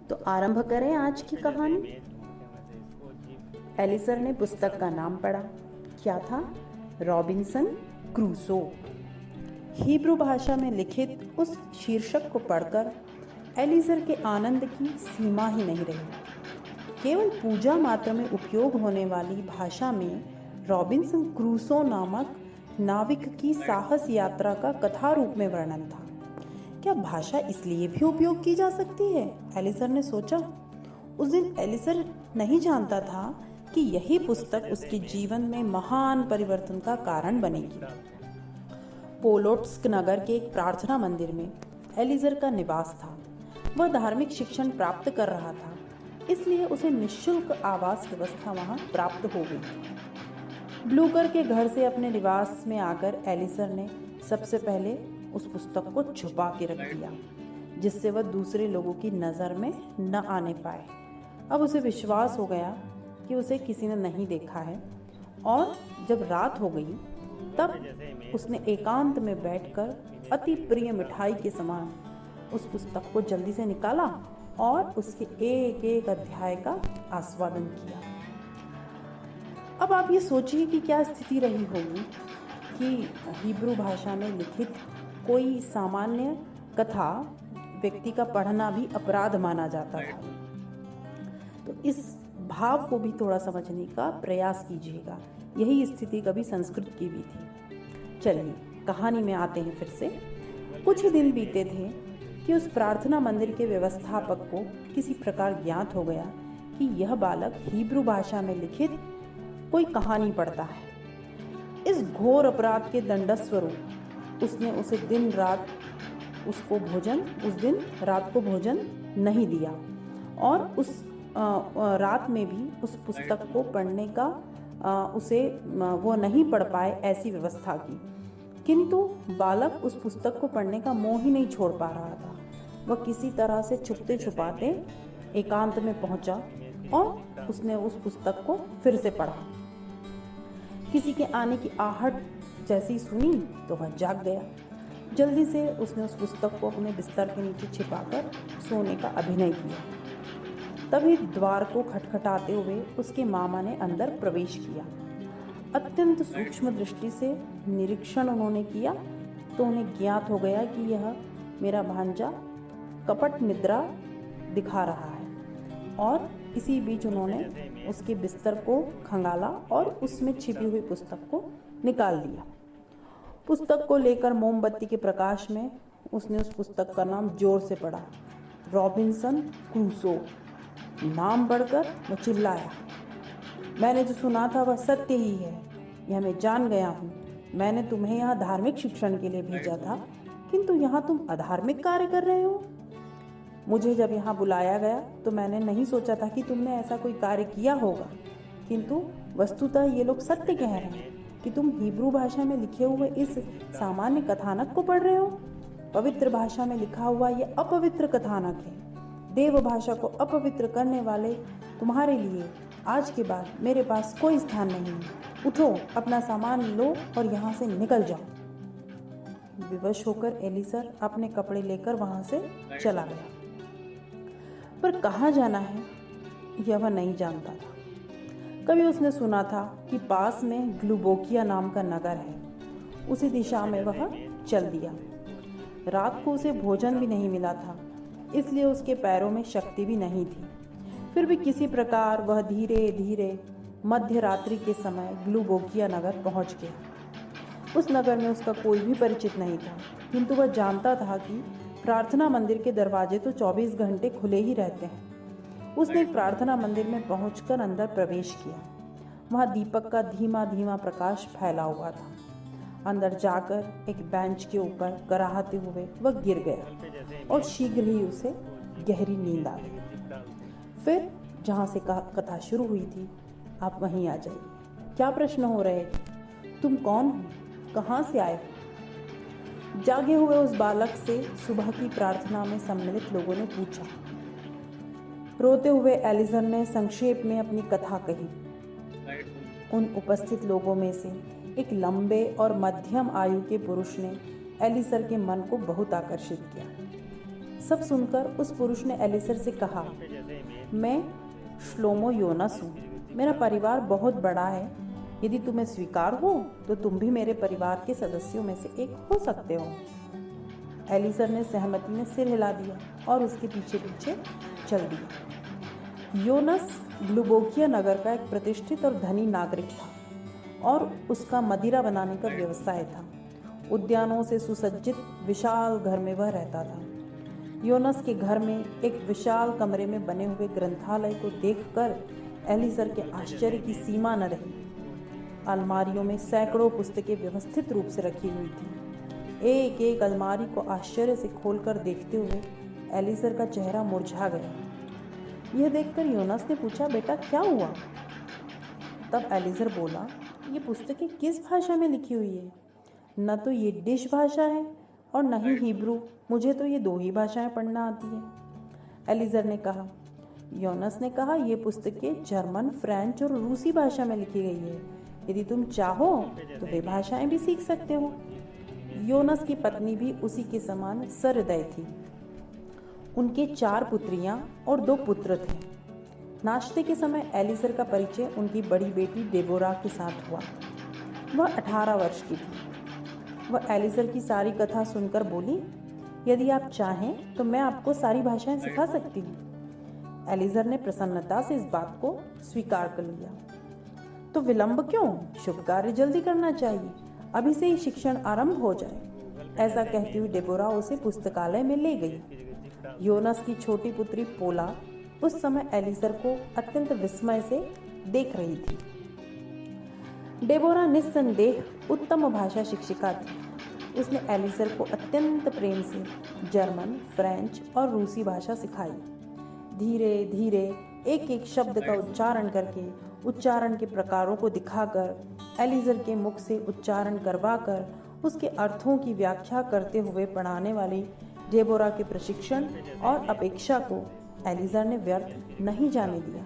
तो आरंभ करें आज की कहानी। एलिसर ने पुस्तक का नाम पढ़ा। क्या था? Robinson Crusoe. हिब्रू भाषा में लिखित उस शीर्षक को पढ़कर एलिसर के आनंद की सीमा ही नहीं रही। केवल पूजा मात्र में उपयोग होने वाली भाषा में रॉबिन्सन क्रूसो नामक नाविक की साहस यात्रा का कथा रूप में वर्णन था। क्या भाषा इसलिए भी उपयोग की जा सकती है? एलिसर ने सोचा। उस दिन एलिसर नहीं जानता था कि यही पुस्तक उसके जीवन में महान परिवर्तन का कारण बनेगी। पोलोट्स्क नगर के एक प्रार्थना मंदिर में एलिसर का निवास था। वह धार्मिक शिक्षण प्राप्त कर रहा था, इसलिए उसे निःशुल्क आवास व्यवस्था वहां प्राप्त हो गई। ब्लूकर के घर से अपने निवास में आकर एलिसर ने सबसे पहले उस पुस्तक को छुपा के रख दिया, जिससे वह दूसरे लोगों की नज़र में न आने पाए। अब उसे विश्वास हो गया कि उसे किसी ने नहीं देखा है, और जब रात हो गई तब उसने एकांत में बैठकर अति प्रिय मिठाई के समान उस पुस्तक को जल्दी से निकाला और उसके एक एक अध्याय का आस्वादन किया। अब आप ये सोचिए कि क्या स्थिति रही होगी कि हिब्रू भाषा में लिखित कोई सामान्य कथा व्यक्ति का पढ़ना भी अपराध माना जाता था। तो इस भाव को भी थोड़ा समझने का प्रयास कीजिएगा। यही स्थिति कभी संस्कृत की भी थी। चलिए कहानी में आते हैं फिर से। कुछ ही दिन बीते थे कि उस प्रार्थना मंदिर के व्यवस्थापक को किसी प्रकार ज्ञात हो गया कि यह बालक हिब्रू भाषा में लिखित कोई कहानी पढ़ता है। इस घोर अपराध के दंडस्वरूप उसने उस दिन रात को भोजन नहीं दिया, और उस रात में भी उस पुस्तक को पढ़ने का वो नहीं पढ़ पाए, ऐसी व्यवस्था की। किंतु बालक उस पुस्तक को पढ़ने का मोह ही नहीं छोड़ पा रहा था। वह किसी तरह से छुपते छुपाते एकांत में पहुंचा और उसने उस पुस्तक को फिर से पढ़ा। किसी के आने की आहट जैसी सुनी तो वह जाग गया। जल्दी से उसने उस पुस्तक को अपने बिस्तर के नीचे छिपाकर सोने का अभिनय किया। तभी द्वार को खटखटाते हुए उसके मामा ने अंदर प्रवेश किया। अत्यंत सूक्ष्म दृष्टि से निरीक्षण उन्होंने किया तो उन्हें ज्ञात हो गया कि यह मेरा भांजा कपट निद्रा दिखा रहा है, और इसी बीच उन्होंने उसके बिस्तर को खंगाला और उसमें छिपी हुई पुस्तक को निकाल लिया। पुस्तक को लेकर मोमबत्ती के प्रकाश में उसने उस पुस्तक का नाम जोर से पढ़ा, रॉबिन्सन क्रूसो। नाम बढ़कर वो चिल्लाया, मैंने जो सुना था वह सत्य ही है, यह मैं जान गया हूँ। मैंने तुम्हें यहाँ धार्मिक शिक्षण के लिए भेजा था, किंतु यहाँ तुम अधार्मिक कार्य कर रहे हो। मुझे जब यहाँ बुलाया गया तो मैंने नहीं सोचा था कि तुमने ऐसा कोई कार्य किया होगा, किंतु वस्तुतः ये लोग सत्य कह रहे हैं कि तुम हिब्रू भाषा में लिखे हुए इस सामान्य कथानक को पढ़ रहे हो। पवित्र भाषा में लिखा हुआ यह अपवित्र कथानक है। देव भाषा को अपवित्र करने वाले तुम्हारे लिए आज के बाद मेरे पास कोई स्थान नहीं है। उठो, अपना सामान लो और यहाँ से निकल जाओ। विवश होकर एलिसर अपने कपड़े लेकर वहाँ से चला गया, पर कहाँ जाना है यह वह नहीं जानता था। कभी उसने सुना था कि पास में ग्लुबोकिया नाम का नगर है, उसी दिशा में वह चल दिया। रात को उसे भोजन भी नहीं मिला था, इसलिए उसके पैरों में शक्ति भी नहीं थी। फिर भी किसी प्रकार वह धीरे धीरे मध्य रात्रि के समय ग्लुबोकिया नगर पहुंच गया। उस नगर में उसका कोई भी परिचित नहीं था, किंतु वह जानता था कि प्रार्थना मंदिर के दरवाजे तो 24 घंटे खुले ही रहते हैं। उसने एक प्रार्थना मंदिर में पहुंचकर अंदर प्रवेश किया। वहां दीपक का धीमा धीमा प्रकाश फैला हुआ था। अंदर जाकर एक बेंच के ऊपर कराहते हुए वह गिर गया और शीघ्र ही उसे गहरी नींद आ गई। फिर जहां से कथा शुरू हुई थी, आप वहीं आ जाइए। क्या प्रश्न हो रहे थे? तुम कौन हो? कहाँ से आए हो? जागे हुए उस बालक से सुबह की प्रार्थना में सम्मिलित लोगों ने पूछा। रोते हुए एलिसर ने संक्षेप में अपनी कथा कही। उन उपस्थित लोगों में से एक लंबे और मध्यम आयु के पुरुष ने एलिसर के मन को बहुत आकर्षित किया। सब सुनकर उस पुरुष ने एलिसर से कहा, मैं श्लोमो योनस हूँ। मेरा परिवार बहुत बड़ा है। यदि तुम्हें स्वीकार हो तो तुम भी मेरे परिवार के सदस्यों में से एक हो सकते हो। एलिसर ने सहमति में सिर हिला दिया और उसके पीछे पीछे चल दिया। योनस ग्लुबोकिया नगर का एक प्रतिष्ठित और धनी नागरिक था और उसका मदिरा बनाने का व्यवसाय था। उद्यानों से सुसज्जित विशाल घर में वह रहता था। योनस के घर में एक विशाल कमरे में बने हुए ग्रंथालय को देखकर एलिसर के आश्चर्य की सीमा न रही। अलमारियों में सैकड़ों पुस्तकें व्यवस्थित रूप से रखी हुई थी। एक एक अलमारी को आश्चर्य से खोलकर देखते हुए एलिसर का चेहरा मुरझा गया। यह देखकर योनस ने पूछा, बेटा क्या हुआ? तब एलिसर बोला, ये पुस्तकें किस भाषा में लिखी हुई है? न तो ये डिश भाषा है और न ही हिब्रू। मुझे तो ये दो ही भाषाएं पढ़ना आती है। एलिसर ने कहा। योनस ने कहा, ये पुस्तकें जर्मन, फ्रेंच और रूसी भाषा में लिखी गई है। यदि तुम चाहो तो वे भाषाएं भी सीख सकते हो। योनस की पत्नी भी उसी के समान सहृदय थी। उनके 4 पुत्रियां और 2 पुत्र थे। नाश्ते के समय एलिसर का परिचय उनकी बड़ी बेटी डेबोरा के साथ हुआ। वह 18 वर्ष की थी। वह एलिसर की सारी कथा सुनकर बोली, यदि आप चाहें तो मैं आपको सारी भाषाएं सिखा सकती हूँ। एलिसर ने प्रसन्नता से इस बात को स्वीकार कर लिया। तो विलंब क्यों? शुभ कार्य जल्दी करना चाहिए। अभी से ही शिक्षण आरंभ हो जाए। ऐसा कहती हुई डेबोरा उसे पुस्तकालय में ले गई। योनस की छोटी पुत्री पोला उस समय एलिसर को अत्यंत विस्मय से देख रही थी। डेबोरा निस्संदेह उत्तम भाषा शिक्षिका थी। उसने एलिसर को अत्यंत प्रेम से जर्मन, फ्रेंच और रूसी भाषा सिखाई। धीरे धीरे एक एक शब्द का उच्चारण करके, उच्चारण के प्रकारों को दिखाकर, एलिसर के मुख से उच्चारण करवाकर उसके अर्थों की व्याख्या करते हुए पढ़ाने वाली डेबोरा के प्रशिक्षण और अपेक्षा को एलिसर ने व्यर्थ नहीं जाने दिया।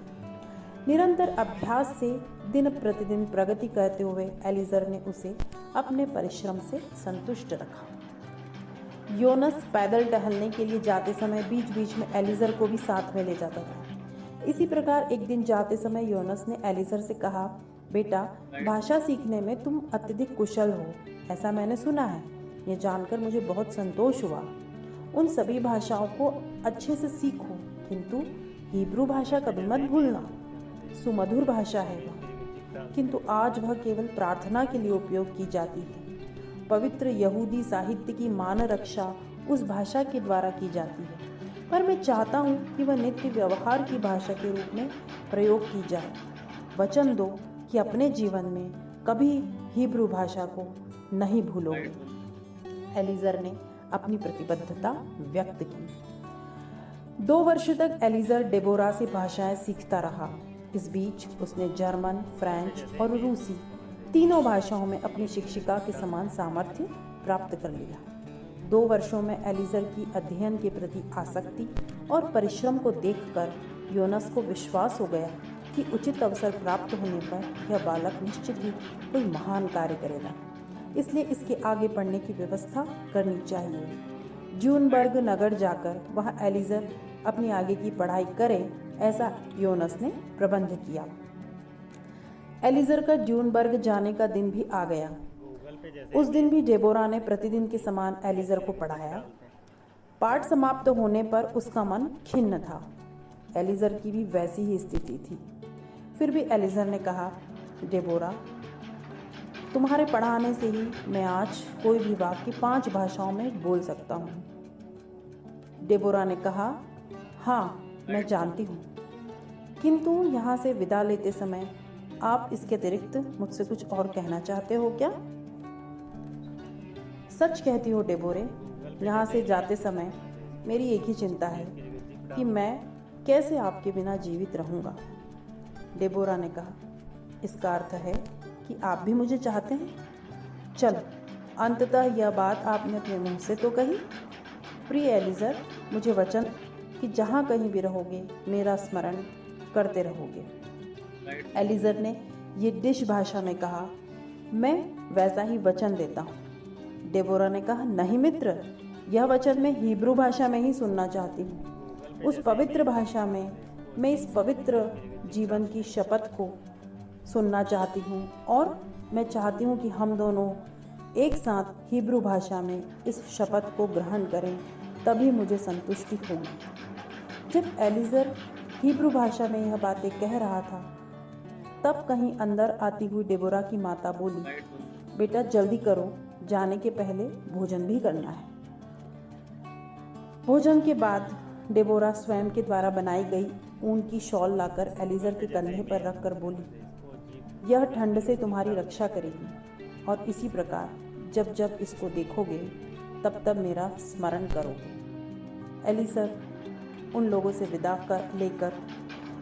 निरंतर अभ्यास से दिन प्रतिदिन प्रगति करते हुए एलिसर ने उसे अपने परिश्रम से संतुष्ट रखा। योनस पैदल टहलने के लिए जाते समय बीच बीच में एलिसर को भी साथ में ले जाता था। इसी प्रकार एक दिन जाते समय योनस ने एलिसर से कहा, बेटा, भाषा सीखने में तुम अत्यधिक कुशल हो, ऐसा मैंने सुना है। यह जानकर मुझे बहुत संतोष हुआ। उन सभी भाषाओं को अच्छे से सीखो, किंतु हिब्रू भाषा कभी मत भूलना। सुमधुर भाषा है वह, किंतु आज वह केवल प्रार्थना के लिए उपयोग की जाती है। पवित्र यहूदी साहित्य की मान रक्षा उस भाषा के द्वारा की जाती है, पर मैं चाहता हूँ कि वह नित्य व्यवहार की भाषा के रूप में प्रयोग की जाए। वचन दो कि अपने जीवन में कभी हिब्रू भाषा को नहीं भूलोगे। एलिसर ने अपनी प्रतिबद्धता व्यक्त की। 2 वर्ष तक एलिसर डेबोरा से भाषाएं सीखता रहा। इस बीच उसने जर्मन, फ्रेंच और रूसी तीनों भाषाओं में अपनी शिक्षिका के समान सामर्थ्य प्राप्त कर लिया। 2 वर्षों में एलिसर की अध्ययन के प्रति आसक्ति और परिश्रम को देखकर योनस को विश्वास हो गया कि उचित अवसर प्राप्त होने पर यह बालक निश्चित ही कोई महान कार्य करेगा। इसलिए इसके आगे पढ़ने की व्यवस्था करनी चाहिए। ज्यूनबर्ग नगर जाकर वहाँ एलिसर अपनी आगे की पढ़ाई करे, ऐसा योनस ने प्रबंध किया। एलिसर का ज्यूनबर्ग जाने का दिन भी आ गया। उस दिन भी डेबोरा ने प्रतिदिन के समान एलिसर को पढ़ाया। पाठ समाप्त होने पर उसका मन खिन्न था। एलिसर की भी वैसी ही स्थिति थी। फिर भी एलिसर ने कहा, डेबोरा, तुम्हारे पढ़ाने से ही मैं आज कोई भी वाक्य 5 भाषाओं में बोल सकता हूँ। डेबोरा ने कहा, हाँ, मैं जानती हूँ, किंतु यहाँ से विदा लेते समय आप इसके अतिरिक्त मुझसे कुछ और कहना चाहते हो क्या? सच कहती हो डेबोरे, यहाँ से जाते समय मेरी एक ही चिंता है कि मैं कैसे आपके बिना जीवित रहूँगा। डेबोरा ने कहा, इसका अर्थ है कि आप भी मुझे चाहते हैं? चलो, अंततः यह बात आपने अपने मुंह से तो कही। प्रिय एलिसर, मुझे वचन कि जहाँ कहीं भी रहोगे मेरा स्मरण करते रहोगे। एलिसर ने यिद्दिश भाषा में कहा, मैं वैसा ही वचन देता हूँ। डेबोरा ने कहा, नहीं मित्र, यह वचन मैं हिब्रू भाषा में ही सुनना चाहती हूँ। उस पवित्र भाषा में मैं इस पवित्र जीवन की शपथ को सुनना चाहती हूँ और मैं चाहती हूँ कि हम दोनों एक साथ हिब्रू भाषा में इस शपथ को ग्रहण करें, तभी मुझे संतुष्टि होगी। जब एलीजर हिब्रू भाषा में यह बातें कह रहा था, तब कहीं अंदर आती हुई डेबोरा की माता बोली, बेटा जल्दी करो, जाने के पहले भोजन भी करना है। भोजन के बाद डेबोरा स्वयं के द्वारा बनाई गई ऊन की शॉल लाकर एलीजर के कंधे पर रखकर बोली, यह ठंड से तुम्हारी रक्षा करेगी और इसी प्रकार जब जब इसको देखोगे तब तब मेरा स्मरण करोगे। एलीजर उन लोगों से विदा कर लेकर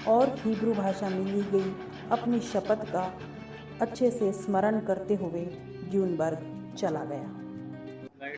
और हिब्रू भाषा में ली गई अपनी शपथ का अच्छे से स्मरण करते हुए ड्यूनबर्ग चला गया।